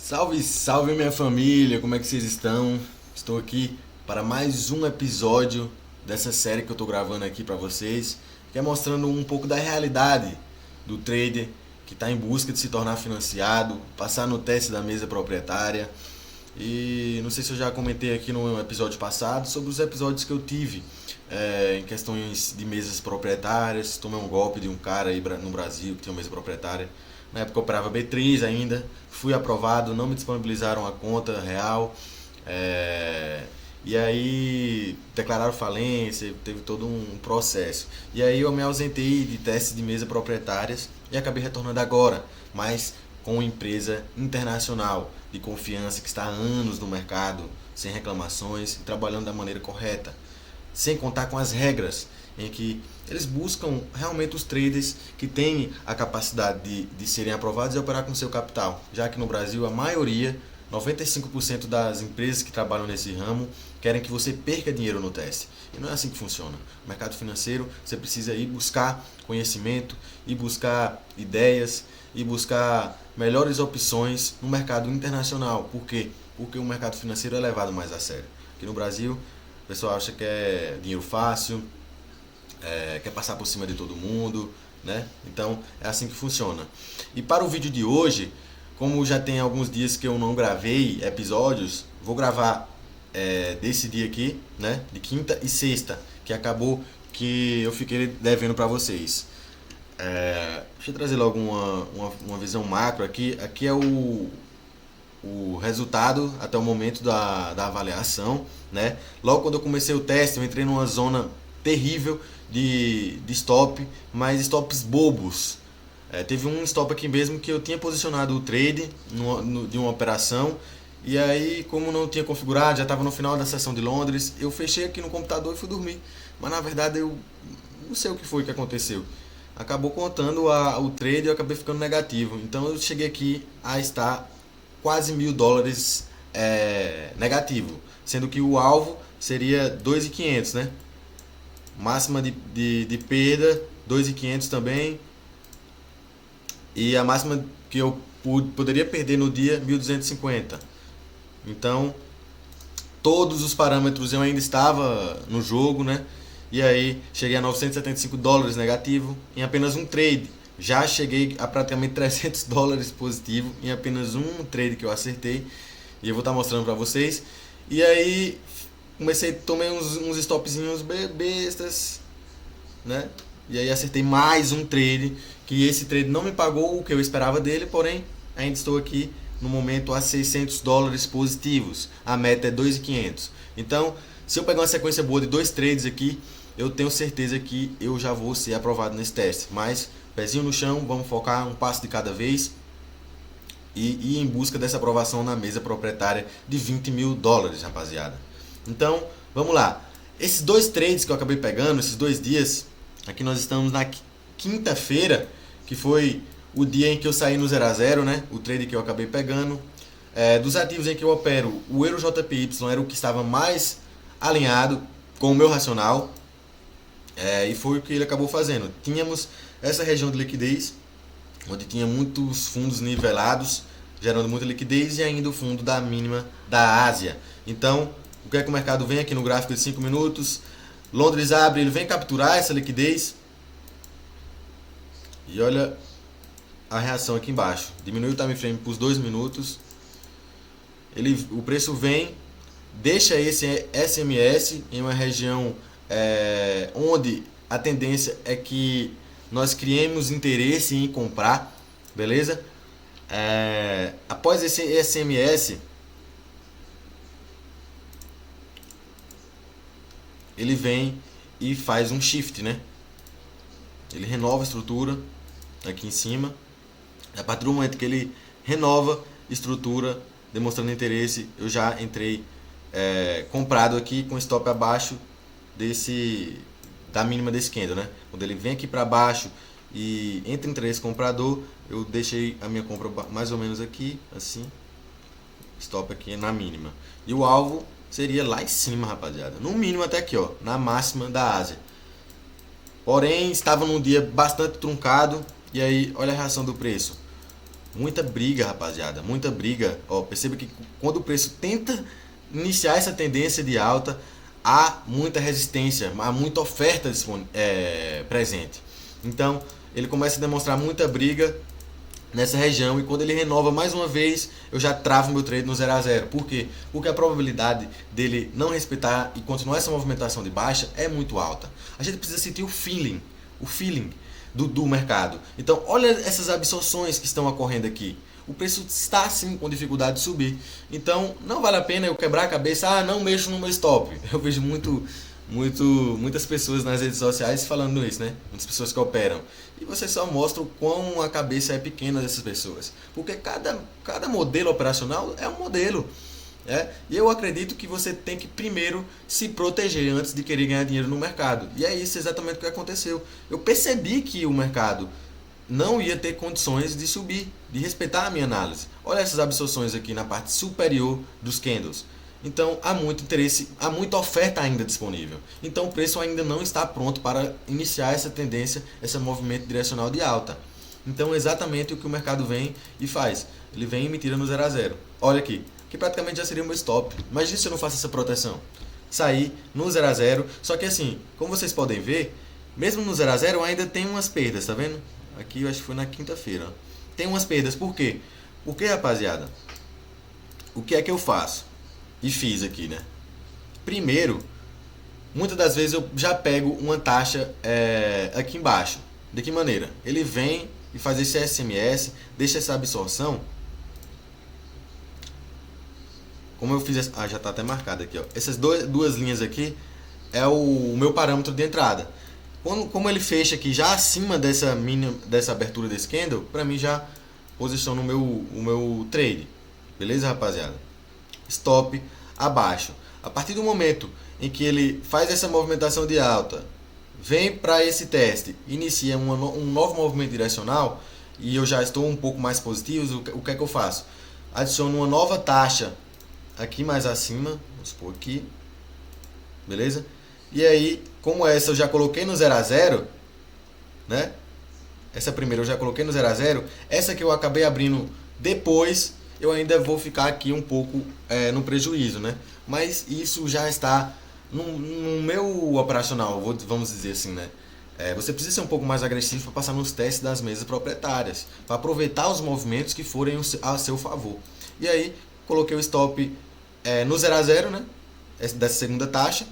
Salve, salve minha família, como é que vocês estão? Estou aqui para mais um episódio dessa série que eu estou gravando aqui para vocês, que é mostrando um pouco da realidade do trader que está em busca de se tornar financiado, passar no teste da mesa proprietária. E não sei se eu já comentei aqui no episódio passado sobre os episódios que eu tive em questões de mesas proprietárias. Tomei um golpe de um cara aí no Brasil que tinha uma mesa proprietária. Na época eu operava B3 ainda, fui aprovado, não me disponibilizaram a conta real. E aí declararam falência, teve todo um processo. E aí eu me ausentei de testes de mesa proprietárias e acabei retornando agora, mas com uma empresa internacional de confiança que está há anos no mercado, sem reclamações e trabalhando da maneira correta. Sem contar com as regras em que eles buscam realmente os traders que têm a capacidade de serem aprovados e operar com seu capital, já que no Brasil a maioria, 95% das empresas que trabalham nesse ramo querem que você perca dinheiro no teste. E não é assim que funciona. No mercado financeiro você precisa ir buscar conhecimento, ir buscar ideias, ir buscar melhores opções no mercado internacional. Por quê? Porque o mercado financeiro é levado mais a sério. Aqui no Brasil o pessoal acha que é dinheiro fácil, quer passar por cima de todo mundo, né? Então é assim que funciona. E para o vídeo de hoje, como já tem alguns dias que eu não gravei episódios, vou gravar desse dia aqui, né? De quinta e sexta, que acabou que eu fiquei devendo para vocês. Deixa eu trazer logo uma visão macro aqui. Aqui é o resultado até o momento da avaliação, né? Logo quando eu comecei o teste, eu entrei numa zona terrível de stop, mas stops bobos. Teve um stop aqui mesmo que eu tinha posicionado o trade de uma operação, e aí como não tinha configurado, já estava no final da sessão de Londres, eu fechei aqui no computador e fui dormir. Mas na verdade eu não sei o que foi que aconteceu. Acabou contando o trade e eu acabei ficando negativo. Então eu cheguei aqui a estar quase $1.000 negativo, sendo que o alvo seria 2.500, né? Máxima de perda 2.500 também, e a máxima que eu poderia perder no dia 1.250. Então todos os parâmetros eu ainda estava no jogo, né? E aí cheguei a $975 negativo em apenas um trade. Já cheguei a praticamente $300 positivo em apenas um trade que eu acertei, e eu vou estar mostrando para vocês. E aí tomei uns stopzinhos bestas, né? E aí acertei mais um trade, que esse trade não me pagou o que eu esperava dele, porém ainda estou aqui no momento a $600 positivos. A meta é 2.500. Então, se eu pegar uma sequência boa de dois trades aqui, eu tenho certeza que eu já vou ser aprovado nesse teste. Mas pezinho no chão, vamos focar um passo de cada vez e ir em busca dessa aprovação na mesa proprietária de $20 mil, rapaziada. Então, vamos lá. Esses dois trades que eu acabei pegando, esses 2 dias, aqui nós estamos na quinta-feira, que foi o dia em que eu saí no 0 a 0, né? O trade que eu acabei pegando. Dos ativos em que eu opero, o Euro JPY era o que estava mais alinhado com o meu racional. E foi o que ele acabou fazendo. Tínhamos essa região de liquidez, onde tinha muitos fundos nivelados, gerando muita liquidez, e ainda o fundo da mínima da Ásia. Então, o que é que o mercado vem aqui no gráfico de 5 minutos? Londres abre, ele vem capturar essa liquidez. E olha a reação aqui embaixo. Diminui o time frame para os 2 minutos. O preço vem, deixa esse SMS em uma região onde a tendência é que nós criemos interesse em comprar, beleza? Após esse SMS, ele vem e faz um shift, né? Ele renova a estrutura aqui em cima. A partir do momento que ele renova a estrutura, demonstrando interesse, eu já entrei comprado aqui com stop abaixo da mínima desse candle, né? Quando ele vem aqui para baixo e entra em interesse comprador, eu deixei a minha compra mais ou menos aqui, assim, stop aqui na mínima. E o alvo seria lá em cima, rapaziada. No mínimo até aqui, ó, na máxima da Ásia. Porém, estava num dia bastante truncado. E aí, olha a reação do preço. Muita briga, rapaziada, muita briga. Ó, perceba que quando o preço tenta iniciar essa tendência de alta, há muita resistência, há muita oferta presente. Então, ele começa a demonstrar muita briga nessa região, e quando ele renova mais uma vez, eu já travo meu trade no 0 a 0. Por quê? Porque a probabilidade dele não respeitar e continuar essa movimentação de baixa é muito alta. A gente precisa sentir o feeling do mercado. Então, olha essas absorções que estão ocorrendo aqui. O preço está sim com dificuldade de subir. Então, não vale a pena eu quebrar a cabeça, não mexo no meu stop. Eu vejo muitas pessoas nas redes sociais falando isso, né? Muitas pessoas que operam. E você só mostra o quão a cabeça é pequena dessas pessoas. Porque cada modelo operacional é um modelo. E eu acredito que você tem que primeiro se proteger antes de querer ganhar dinheiro no mercado. E é isso exatamente o que aconteceu. Eu percebi que o mercado não ia ter condições de subir, de respeitar a minha análise. Olha essas absorções aqui na parte superior dos candles. Então há muito interesse, há muita oferta ainda disponível. Então o preço ainda não está pronto para iniciar essa tendência, esse movimento direcional de alta. Então é exatamente o que o mercado vem e faz. Ele vem e me tira no 0 a 0. Olha aqui, que praticamente já seria o meu stop. Imagina se eu não faço essa proteção. Sair no 0 a 0. Só que assim, como vocês podem ver, mesmo no 0 a 0 ainda tem umas perdas, tá vendo? Aqui eu acho que foi na quinta-feira. Tem umas perdas, por quê? Porque, rapaziada, o que é que eu faço? E fiz aqui, né? Primeiro, muitas das vezes eu já pego uma taxa aqui embaixo. De que maneira? Ele vem e faz esse SMS, deixa essa absorção. Como eu fiz... já está até marcado aqui, ó. Essas duas linhas aqui é o meu parâmetro de entrada. Como ele fecha aqui já acima dessa abertura desse candle, para mim já posiciona o meu trade. Beleza, rapaziada? Stop abaixo. A partir do momento em que ele faz essa movimentação de alta, vem para esse teste, inicia um novo movimento direcional, e eu já estou um pouco mais positivo, o que é que eu faço? Adiciono uma nova taxa aqui mais acima, vamos supor aqui, beleza? E aí, como essa eu já coloquei no 0 a 0, né? Essa primeira eu já coloquei no 0 a 0, essa que eu acabei abrindo depois, eu ainda vou ficar aqui um pouco no prejuízo, né? Mas isso já está no meu operacional, vamos dizer assim, né? Você precisa ser um pouco mais agressivo para passar nos testes das mesas proprietárias, para aproveitar os movimentos que forem a seu favor. E aí, coloquei o stop no 0 a 0, né? Dessa segunda taxa.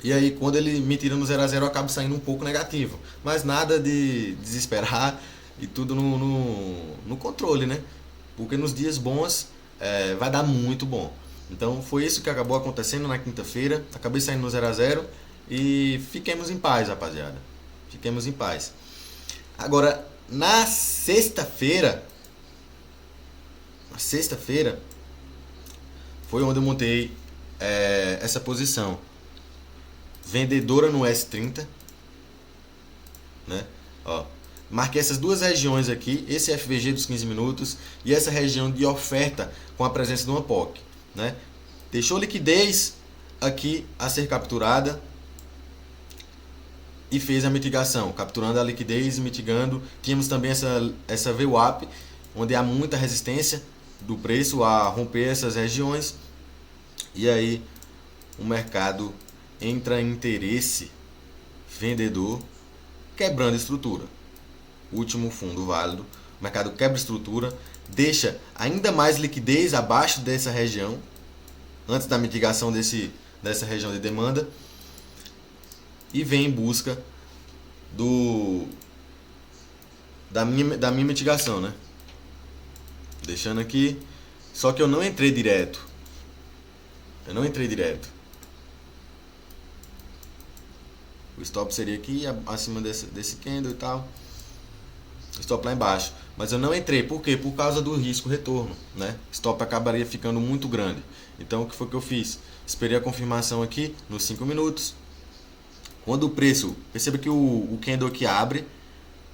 E aí, quando ele me tira no 0 a 0, eu acabo saindo um pouco negativo. Mas nada de desesperar, e tudo no controle, né? Porque nos dias bons vai dar muito bom. Então foi isso que acabou acontecendo na quinta-feira. Acabei saindo no 0 a 0 e fiquemos em paz, rapaziada. Fiquemos em paz. Agora, na sexta-feira foi onde eu montei essa posição vendedora no S30, né? Ó, marquei essas duas regiões aqui, esse FVG dos 15 minutos e essa região de oferta com a presença de uma POC, né? Deixou liquidez aqui a ser capturada e fez a mitigação, capturando a liquidez e mitigando. Tínhamos também essa VWAP, onde há muita resistência do preço a romper essas regiões, e aí o mercado entra em interesse vendedor, quebrando estrutura. Último fundo válido, o mercado quebra estrutura, deixa ainda mais liquidez abaixo dessa região, antes da mitigação dessa região de demanda, e vem em busca da minha mitigação, né? Deixando aqui, só que eu não entrei direto. O stop seria aqui, acima desse candle e tal. Stop lá embaixo. Mas eu não entrei. Por quê? Por causa do risco retorno, né? Stop acabaria ficando muito grande. Então o que foi que eu fiz? Esperei a confirmação aqui nos 5 minutos. Quando o preço... Perceba que o candle aqui abre,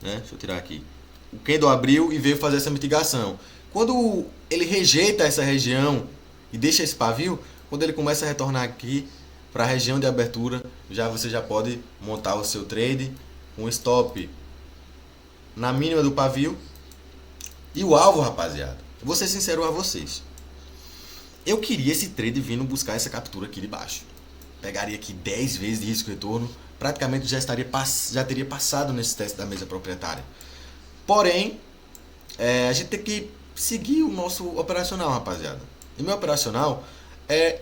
né? Deixa eu tirar aqui. O candle abriu e veio fazer essa mitigação. Quando ele rejeita essa região e deixa esse pavio, quando ele começa a retornar aqui para a região de abertura, você já pode montar o seu trade com stop na mínima do pavio E o alvo, rapaziada, vou ser sincero a vocês. Eu queria esse trade vindo buscar essa captura aqui de baixo. Pegaria aqui 10 vezes de risco retorno, praticamente já teria passado nesse teste da mesa proprietária. Porém, a gente tem que seguir o nosso operacional, rapaziada. E meu operacional é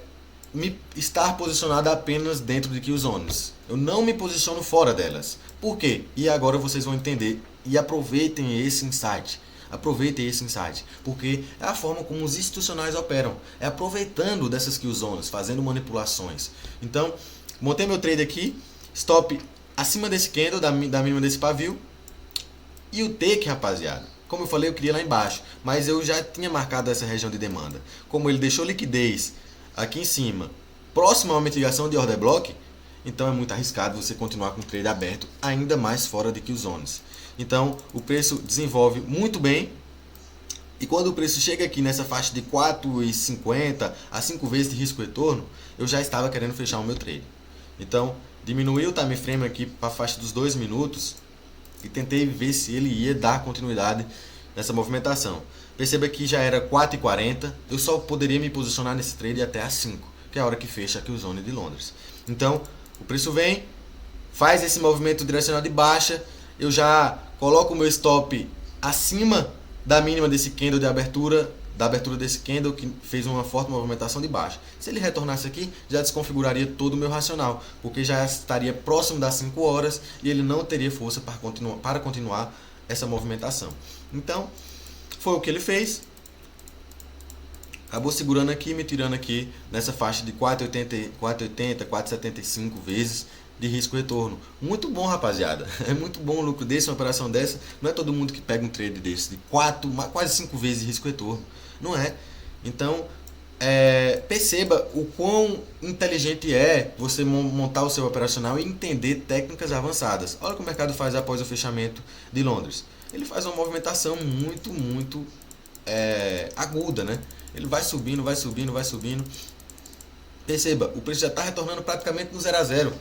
estar posicionado apenas dentro de kill zones. Eu não me posiciono fora delas. Por quê? E agora vocês vão entender e aproveitem esse insight. Aproveitem esse insight, porque é a forma como os institucionais operam. É aproveitando dessas kill zones, fazendo manipulações. Então, montei meu trade aqui, stop acima desse candle, da mínima desse pavio. E o take, rapaziada, como eu falei, eu queria lá embaixo, mas eu já tinha marcado essa região de demanda. Como ele deixou liquidez aqui em cima, próximo a uma mitigação de order block, então é muito arriscado você continuar com o trade aberto, ainda mais fora de kill zones. Então o preço desenvolve muito bem, e quando o preço chega aqui nessa faixa de 4,50 a 5 vezes de risco retorno, eu já estava querendo fechar o meu trade. Então diminuí o time frame aqui para a faixa dos 2 minutos e tentei ver se ele ia dar continuidade nessa movimentação. Perceba que já era 4,40, eu só poderia me posicionar nesse trade até às 5, que é a hora que fecha aqui o zone de Londres. Então o preço vem, faz esse movimento direcional de baixa, eu já coloco o meu stop acima da mínima desse candle de abertura, da abertura desse candle que fez uma forte movimentação de baixa. Se ele retornasse aqui, já desconfiguraria todo o meu racional, porque já estaria próximo das 5 horas e ele não teria força para continuar essa movimentação. Então, foi o que ele fez. Acabou segurando aqui, me tirando aqui nessa faixa de 4,80, 4,75 vezes de risco retorno. Muito bom, rapaziada. É muito bom o lucro desse, uma operação dessa. Não é todo mundo que pega um trade desse de quase 5 vezes de risco retorno. Não é. Então, perceba o quão inteligente é você montar o seu operacional e entender técnicas avançadas. Olha o que o mercado faz após o fechamento de Londres. Ele faz uma movimentação muito aguda, né? Ele vai subindo, vai subindo, vai subindo. Perceba, o preço já está retornando praticamente no 0 a 0.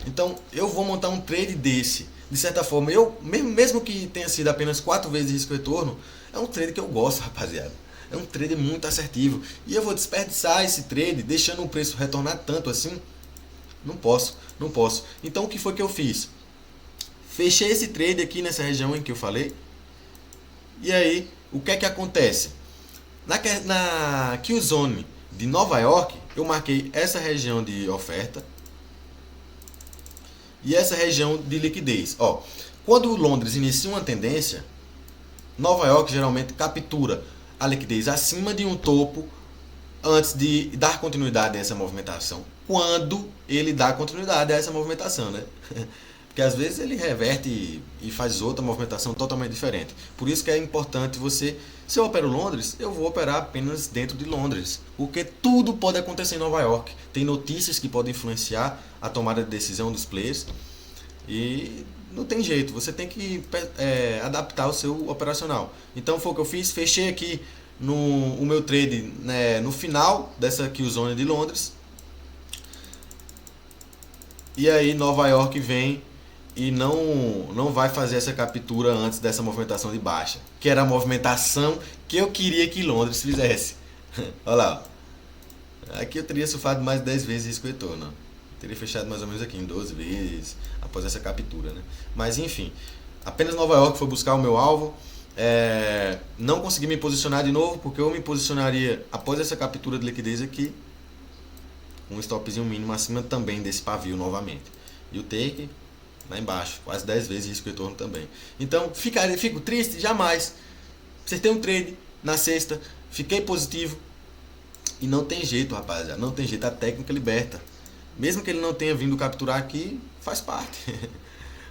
Então eu vou montar um trade desse. De certa forma, mesmo que tenha sido apenas 4 vezes risco retorno, é um trade que eu gosto, rapaziada. É um trade muito assertivo. E eu vou desperdiçar esse trade deixando o preço retornar tanto assim? Não posso. Então o que foi que eu fiz? Fechei esse trade aqui nessa região em que eu falei. E aí, o que é que acontece? Na Kill Zone de Nova York, eu marquei essa região de oferta e essa região de liquidez. Ó, quando Londres inicia uma tendência, Nova York geralmente captura a liquidez acima de um topo antes de dar continuidade a essa movimentação. Quando ele dá continuidade a essa movimentação, né? Porque às vezes ele reverte e faz outra movimentação totalmente diferente. Por isso que é importante você... Se eu opero Londres, eu vou operar apenas dentro de Londres. Porque tudo pode acontecer em Nova York. Tem notícias que podem influenciar a tomada de decisão dos players. E não tem jeito, você tem que adaptar o seu operacional. Então foi o que eu fiz, fechei aqui o meu trade, né, no final dessa kill zone de Londres. E aí Nova York vem e não vai fazer essa captura antes dessa movimentação de baixa, que era a movimentação que eu queria que Londres fizesse. Olha lá, aqui eu teria surfado mais 10 vezes risco retorno. Teria fechado mais ou menos aqui em 12 vezes após essa captura, né? Mas enfim, apenas Nova York foi buscar o meu alvo. Não consegui me posicionar de novo, porque eu me posicionaria após essa captura de liquidez aqui um stopzinho mínimo acima também desse pavio novamente. E o take lá embaixo, quase 10 vezes risco retorno também. Então fico triste? Jamais. Vocês têm um trade na sexta, fiquei positivo e não tem jeito, rapaziada, não tem jeito, a técnica liberta. Mesmo que ele não tenha vindo capturar aqui, faz parte.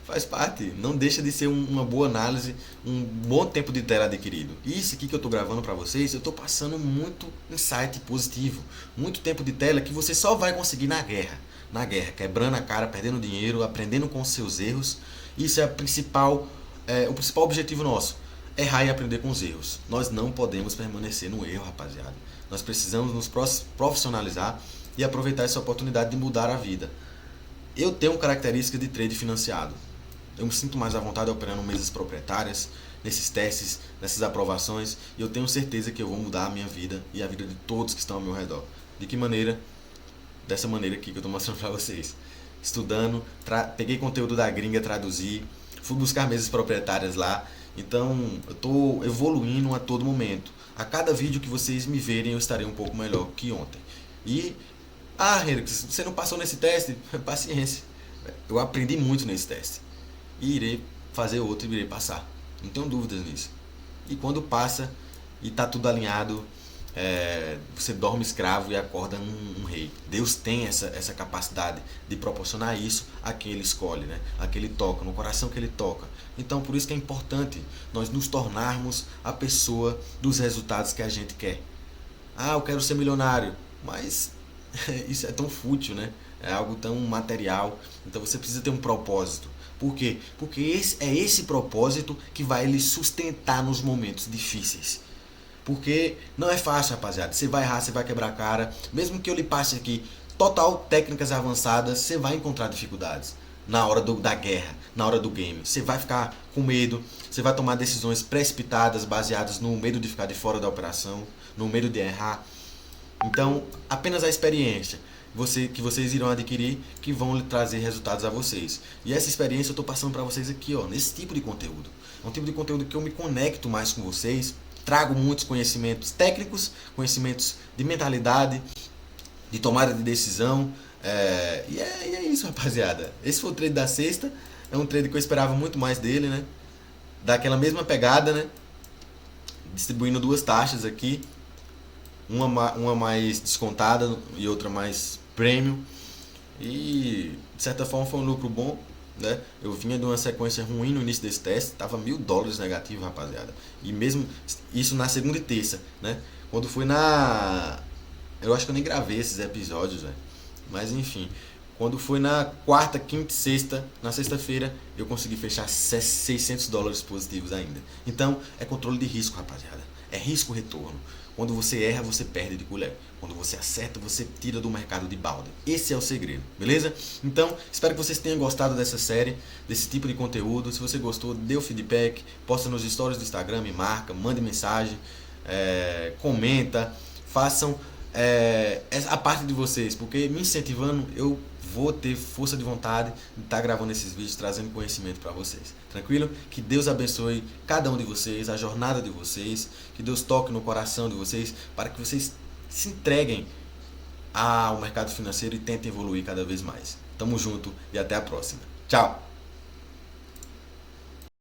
Faz parte. Não deixa de ser uma boa análise, um bom tempo de tela adquirido. E isso aqui que eu estou gravando para vocês, eu estou passando muito insight positivo. Muito tempo de tela que você só vai conseguir na guerra. Na guerra, quebrando a cara, perdendo dinheiro, aprendendo com os seus erros. Isso é o principal objetivo nosso. Errar e aprender com os erros. Nós não podemos permanecer no erro, rapaziada. Nós precisamos nos profissionalizar e aproveitar essa oportunidade de mudar a vida. Eu tenho características de trade financiado. Eu me sinto mais à vontade operando mesas proprietárias. nesses testes, nessas aprovações, e eu tenho certeza que eu vou mudar a minha vida e a vida de todos que estão ao meu redor. De que maneira? Dessa maneira aqui que eu estou mostrando para vocês. Estudando, peguei conteúdo da gringa, traduzi, fui buscar mesas proprietárias lá. Então eu estou evoluindo a todo momento. A cada vídeo que vocês me verem eu estarei um pouco melhor que ontem. E, Henrique, você não passou nesse teste? Paciência. Eu aprendi muito nesse teste. E irei fazer outro e irei passar. Não tenho dúvidas nisso. E quando passa e está tudo alinhado, você dorme escravo e acorda um rei. Deus tem essa capacidade de proporcionar isso a quem Ele escolhe, né? A quem Ele toca, no coração que Ele toca. Então por isso que é importante nós nos tornarmos a pessoa dos resultados que a gente quer. Eu quero ser milionário, mas isso é tão fútil, né? É algo tão material. Então você precisa ter um propósito. Por quê? Porque esse propósito que vai lhe sustentar nos momentos difíceis. Porque não é fácil, rapaziada. Você vai errar, você vai quebrar a cara. Mesmo que eu lhe passe aqui total técnicas avançadas, você vai encontrar dificuldades na hora da guerra, na hora do game. Você vai ficar com medo, você vai tomar decisões precipitadas, baseadas no medo de ficar de fora da operação, no medo de errar. Então, apenas a experiência que vocês irão adquirir que vão lhe trazer resultados a vocês. E essa experiência eu estou passando para vocês aqui, nesse tipo de conteúdo. É um tipo de conteúdo que eu me conecto mais com vocês. Trago muitos conhecimentos técnicos, conhecimentos de mentalidade, de tomada de decisão. E é isso, rapaziada. Esse foi o trade da sexta. É um trade que eu esperava muito mais dele, né? Daquela mesma pegada, né? Distribuindo duas taxas aqui. Uma mais descontada e outra mais premium. E de certa forma foi um lucro bom. Né? Eu vinha de uma sequência ruim no início desse teste, tava $1.000 negativo, rapaziada. E mesmo isso na segunda e terça, né? Quando foi eu acho que eu nem gravei esses episódios, velho. Mas enfim, quando foi na quarta, quinta e sexta, na sexta-feira, eu consegui fechar $600 positivos ainda. Então, é controle de risco, rapaziada. É risco-retorno. Quando você erra, você perde de colher. Quando você acerta, você tira do mercado de balde. Esse é o segredo, beleza? Então, espero que vocês tenham gostado dessa série, desse tipo de conteúdo. Se você gostou, dê o feedback, posta nos stories do Instagram, me marca, mande mensagem, comenta, façam a parte de vocês, porque me incentivando, eu vou ter força de vontade de estar gravando esses vídeos, trazendo conhecimento para vocês. Tranquilo? Que Deus abençoe cada um de vocês, a jornada de vocês, que Deus toque no coração de vocês, para que vocês se entreguem ao mercado financeiro e tentem evoluir cada vez mais. Tamo junto e até a próxima. Tchau!